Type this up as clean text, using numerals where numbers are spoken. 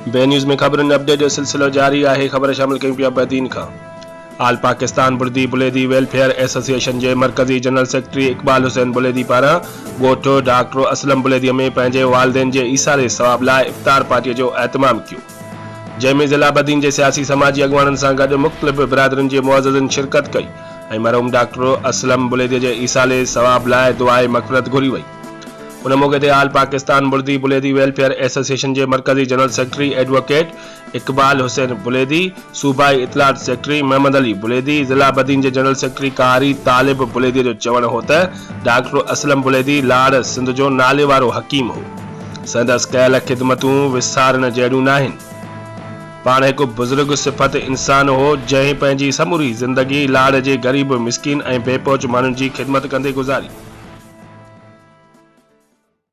बे न्यूज़ में खबरुनि अपडेट जो सिलसिलो जारी है। खबर शामिल कयूं पिया बदीन खां। आल पाकिस्तान बुर्दी बुलेदी वेलफेयर एसोसिएशन के मरकज़ी जनरल सेक्रेटरी इकबाल हुसैन बुलेदी पारां ॻोठ डॉक्टर असलम बुलेदी में पंहिंजे वालिदैन के ईसारे सवाब लाइ इफ्तार पार्टी जो एहतमाम कियो, जंहिंमें ज़िला बदीन के सियासी समाजी अॻवाननि सां गॾु मुख़्तलिफ़ बिरादरियुनि के मुअज़्ज़िज़िन शिरकत कई ऐं मरहूम डॉक्टर असलम बुलेदी के ईसारे सवाब लाइ दुआए मग़फ़िरत घुरी वई। उन मौके ते आल पाकिस्तान बुर्दी बुलेदी वेलफेयर एसोसिएशन के मरकज़ी general secretary advocate Iqbal Hussain Buledi, सूबाई इतलात सेक्रेटरी मोहम्मद अली बुलेदी, ज़िला बदीन के जनरल सेक्रेटरी कारी तालिब बुलेदी जो चवणु हो त डॉक्टर असलम बुलेदी लाड़ सिंध जो नाले वारो हकीम हो। संदसि कयल खिदमतूं विसारण जहिड़ियूं नाहिनि। पाण एक बुजुर्ग सिफ़त इंसान हो जंहिं पंहिंजी समूरी ज़िंदगी लाड़ जे गरीब मिस्किन ऐं बेपहुच माण्हुनि जी ख़िदमत कंदे गुज़ारी।